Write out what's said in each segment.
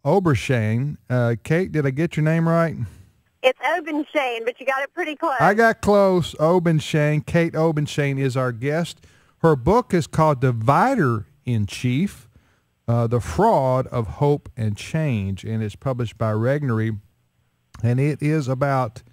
Obenshain. Kate, did I get your name right? It's Obenshain, but you got it pretty close. I got close. Obenshain. Kate Obenshain is our guest. Her book is called Divider in Chief, The Fraud of Hope and Change, and it's published by Regnery, and it is about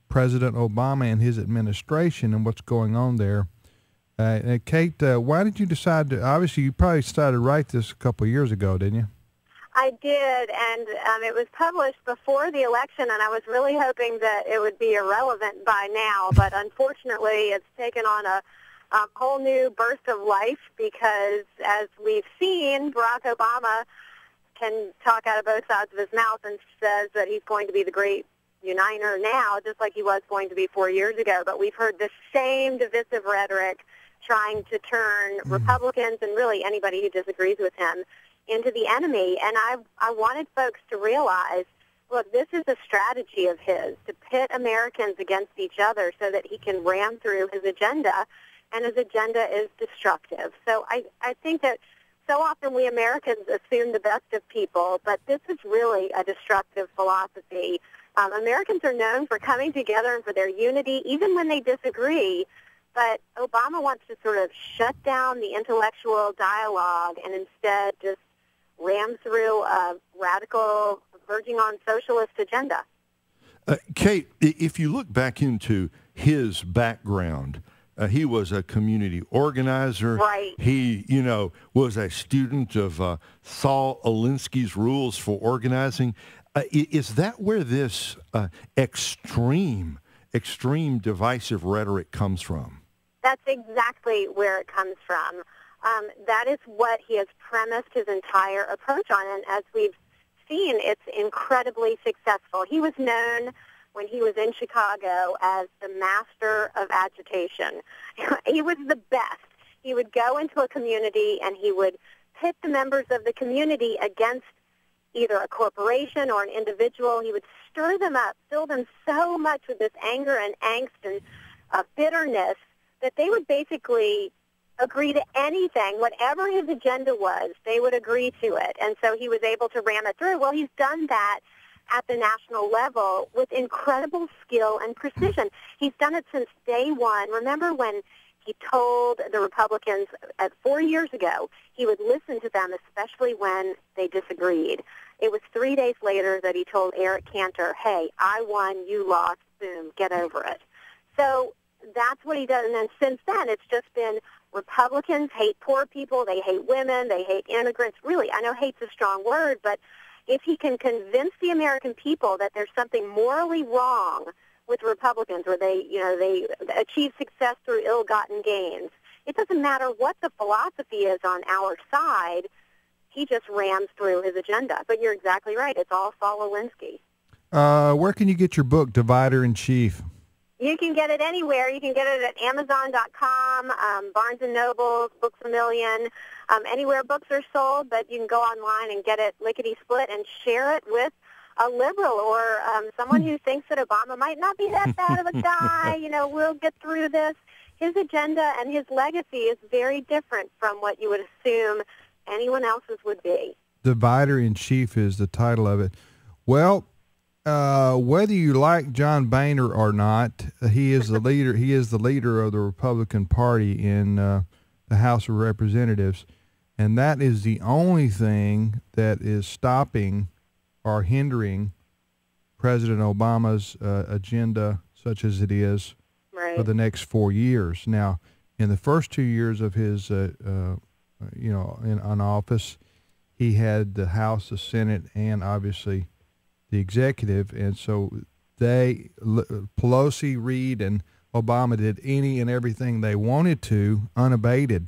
President Obama and his administration and what's going on there. Kate, why did you decide to, obviously you probably started to write this a couple of years ago, didn't you? I did, and it was published before the election, and I was really hoping that it would be irrelevant by now, but unfortunately it's taken on a whole new burst of life because, as we've seen, Barack Obama can talk out of both sides of his mouth and says that he's going to be the great uniter now, just like he was going to be 4 years ago, but we've heard the same divisive rhetoric trying to turn Republicans and really anybody who disagrees with him into the enemy. And I wanted folks to realize, look, this is a strategy of his, to pit Americans against each other so that he can ram through his agenda, and his agenda is destructive. So I think that so often we Americans assume the best of people, but this is really a destructive philosophy. Americans are known for coming together and for their unity, even when they disagree. But Obama wants to sort of shut down the intellectual dialogue and instead just ram through a radical, verging on socialist agenda. Kate, if you look back into his background, he was a community organizer. Right. He, was a student of Saul Alinsky's rules for organizing. Is that where this extreme divisive rhetoric comes from? That's exactly where it comes from. That is what he has premised his entire approach on, and as we've seen, it's incredibly successful. He was known when he was in Chicago as the master of agitation. He was the best. He would go into a community and he would pit the members of the community against either a corporation or an individual. He would stir them up, fill them so much with this anger and angst and bitterness that they would basically agree to anything. Whatever his agenda was, they would agree to it. And so he was able to ram it through. Well, he's done that at the national level with incredible skill and precision. He's done it since day one. Remember when he told the Republicans 4 years ago he would listen to them, especially when they disagreed. It was 3 days later that he told Eric Cantor, hey, I won, you lost, boom, get over it. So that's what he does. And then since then, it's just been Republicans hate poor people, they hate women, they hate immigrants. Really, I know hate's a strong word, but if he can convince the American people that there's something morally wrong with Republicans, where they achieve success through ill-gotten gains, it doesn't matter what the philosophy is on our side, he just rams through his agenda. But you're exactly right. It's all Saul Alinsky. Where can you get your book, Divider in Chief? You can get it anywhere. You can get it at Amazon.com, Barnes & Noble, Books A Million, anywhere books are sold, but you can go online and get it lickety-split and share it with a liberal or someone who thinks that Obama might not be that bad of a guy. We'll get through this. His agenda and his legacy is very different from what you would assume anyone else's would be. Divider in Chief is the title of it. Well, whether you like John Boehner or not, he is the leader. He is the leader of the Republican Party in the House of Representatives, and that is the only thing that is stopping or hindering President Obama's agenda, such as it is, right, for the next 4 years. Now, in the first 2 years of his, in office, he had the House, the Senate, and obviously the executive, and so Pelosi, Reid, and Obama did any and everything they wanted to, unabated.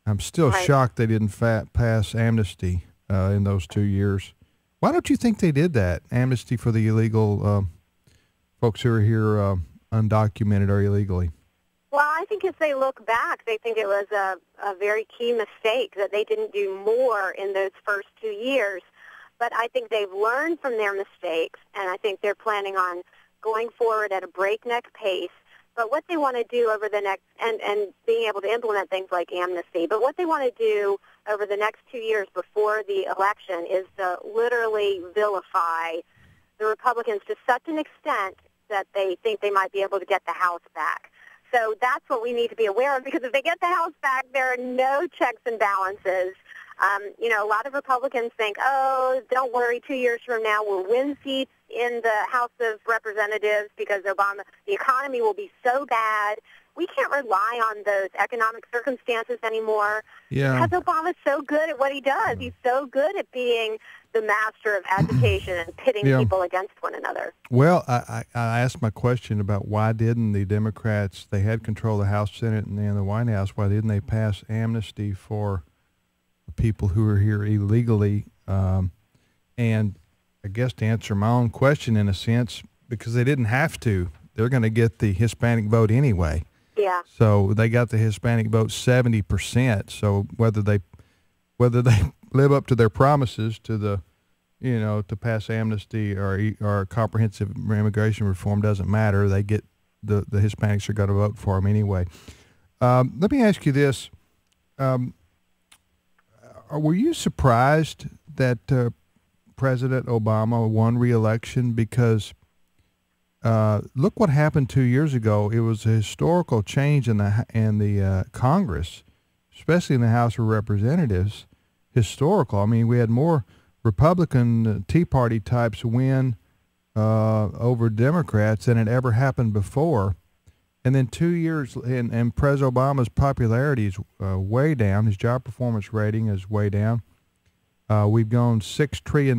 I'm still shocked they didn't pass amnesty in those 2 years. Why don't you think they did that? Amnesty for the illegal folks who are here undocumented or illegally. Well, I think as they look back, they think it was a very key mistake that they didn't do more in those first 2 years. But I think they've learned from their mistakes, and I think they're planning on going forward at a breakneck pace But what they want to do over the next, and being able to implement things like amnesty, but what they want to do over the next 2 years before the election is to literally vilify the Republicans to such an extent that they think they might be able to get the House back. So that's what we need to be aware of, because if they get the House back, there are no checks and balances. A lot of Republicans think, oh, don't worry, 2 years from now we'll win seats in the House of Representatives because the economy will be so bad. We can't rely on those economic circumstances anymore because Obama's so good at what he does. He's so good at being the master of agitation and pitting people against one another. Well, I asked my question about why didn't the Democrats, they had control of the House, Senate, and then the White House, why didn't they pass amnesty for people who are here illegally? And I guess to answer my own question in a sense, because they didn't have to, they're going to get the Hispanic vote anyway. Yeah. So they got the Hispanic vote 70%. So whether they live up to their promises to the, to pass amnesty or comprehensive immigration reform doesn't matter. They get the Hispanics are going to vote for them anyway. Let me ask you this. Were you surprised that President Obama won re-election? Because look what happened 2 years ago. It was a historical change in the Congress, especially in the House of Representatives. Historical. I mean, we had more Republican Tea Party types win over Democrats than had ever happened before. And then 2 years, and President Obama's popularity is way down. His job performance rating is way down. We've gone $6 trillion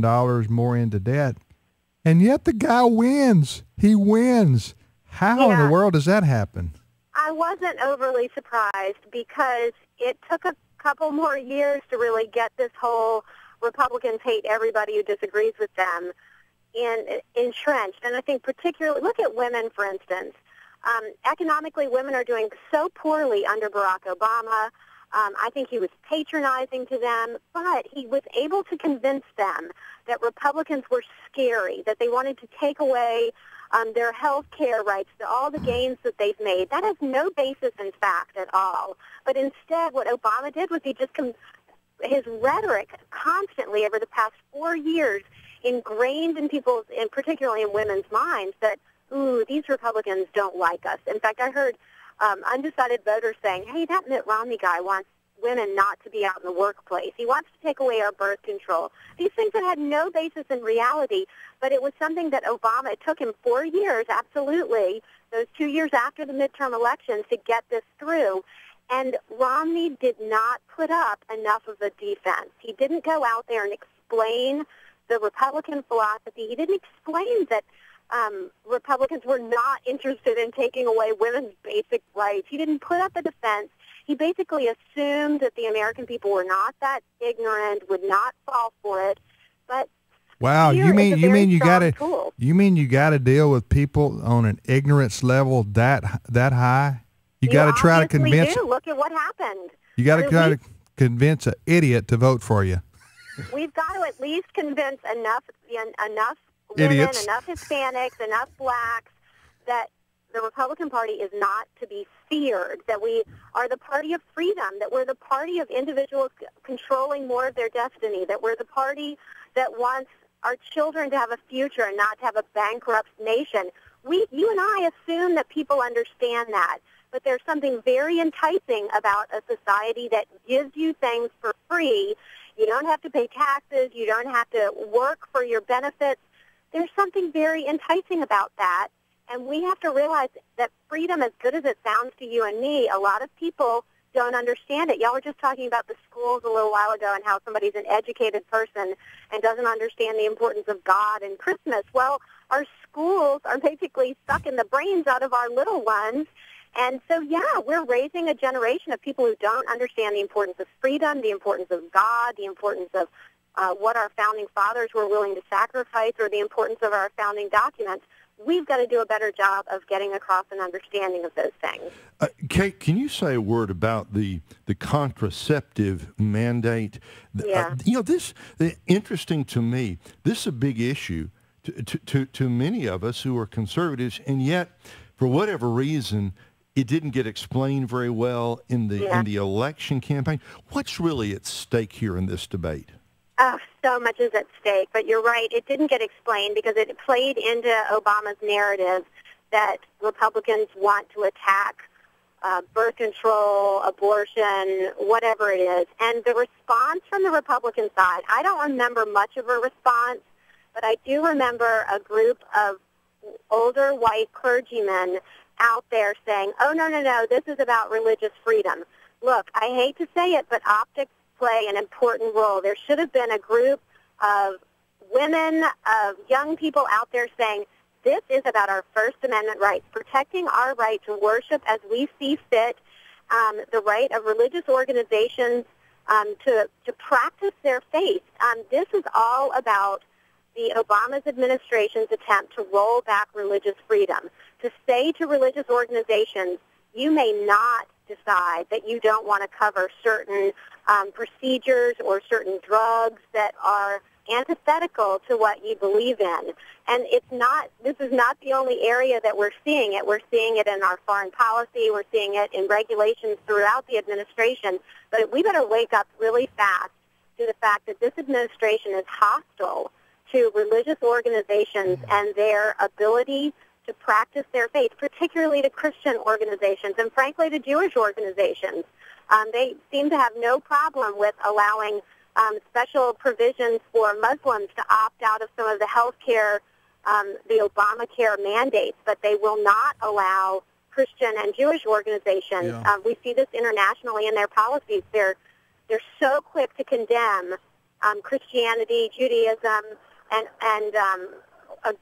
more into debt. And yet the guy wins. He wins. How in the world does that happen? I wasn't overly surprised because it took a couple more years to really get this whole Republicans hate everybody who disagrees with them entrenched. And I think particularly, look at women, for instance. Economically, women are doing so poorly under Barack Obama. I think he was patronizing to them, but he was able to convince them that Republicans were scary, that they wanted to take away their health care rights, all the gains that they've made. That has no basis in fact at all. But instead, what Obama did was he just his rhetoric constantly over the past 4 years ingrained in people's, and particularly in women's minds, that, ooh, these Republicans don't like us. In fact, I heard undecided voters saying, hey, that Mitt Romney guy wants women not to be out in the workplace. He wants to take away our birth control. These things that had no basis in reality, but it was something that Obama, it took him 4 years, absolutely, those 2 years after the midterm elections to get this through. And Romney did not put up enough of a defense. He didn't go out there and explain the Republican philosophy. He didn't explain that Republicans were not interested in taking away women's basic rights. He didn't put up a defense. He basically assumed that the American people were not that ignorant, would not fall for it. But wow, you mean you got to deal with people on an ignorance level that high? You got to try to convince. Look at what happened. You got to try to convince an idiot to vote for you. We've got to at least convince enough idiots, women, enough Hispanics, enough blacks that the Republican Party is not to be feared, that we are the party of freedom, that we're the party of individuals controlling more of their destiny, that we're the party that wants our children to have a future and not to have a bankrupt nation. You and I assume that people understand that, but there's something very enticing about a society that gives you things for free. You don't have to pay taxes. You don't have to work for your benefits. There's something very enticing about that, and we have to realize that freedom, as good as it sounds to you and me, a lot of people don't understand it. Y'all were just talking about the schools a little while ago and how somebody's an educated person and doesn't understand the importance of God and Christmas. Well, our schools are basically sucking the brains out of our little ones. And so, yeah, we're raising a generation of people who don't understand the importance of freedom, the importance of God, the importance of what our founding fathers were willing to sacrifice, or the importance of our founding documents. We've got to do a better job of getting across an understanding of those things. Kate, can you say a word about the contraceptive mandate? Yeah. This interesting to me. This is a big issue to many of us who are conservatives, and yet for whatever reason, it didn't get explained very well in the election campaign. What's really at stake here in this debate? Oh, so much is at stake. But you're right, it didn't get explained because it played into Obama's narrative that Republicans want to attack birth control, abortion, whatever it is. And the response from the Republican side, I don't remember much of a response, but I do remember a group of older white clergymen out there saying, oh, no, this is about religious freedom. Look, I hate to say it, but optics play an important role. There should have been a group of women, of young people out there saying, this is about our First Amendment rights, protecting our right to worship as we see fit, the right of religious organizations to practice their faith. This is all about the Obama's administration's attempt to roll back religious freedom, to say to religious organizations, you may not decide that you don't want to cover certain procedures or certain drugs that are antithetical to what you believe in. And this is not the only area that we're seeing it. We're seeing it in our foreign policy. We're seeing it in regulations throughout the administration. But we better wake up really fast to the fact that this administration is hostile to religious organizations and their ability to practice their faith, particularly to Christian organizations and, frankly, to Jewish organizations. They seem to have no problem with allowing special provisions for Muslims to opt out of some of the health care, the Obamacare mandates, but they will not allow Christian and Jewish organizations. Yeah. We see this internationally in their policies. They're so quick to condemn Christianity, Judaism, and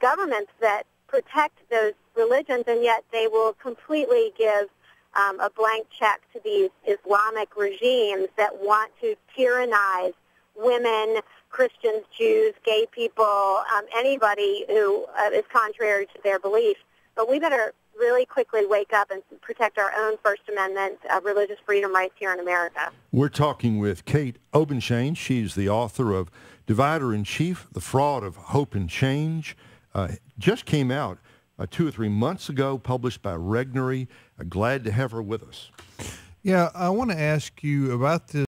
governments that protect those religions, and yet they will completely give a blank check to these Islamic regimes that want to tyrannize women, Christians, Jews, gay people, anybody who is contrary to their belief. But we better really quickly wake up and protect our own First Amendment religious freedom rights here in America. We're talking with Kate Obenshain. She's the author of Divider-in-Chief, The Fraud of Hope and Change. Just came out 2 or 3 months ago, published by Regnery. Glad to have her with us. Yeah, I want to ask you about this.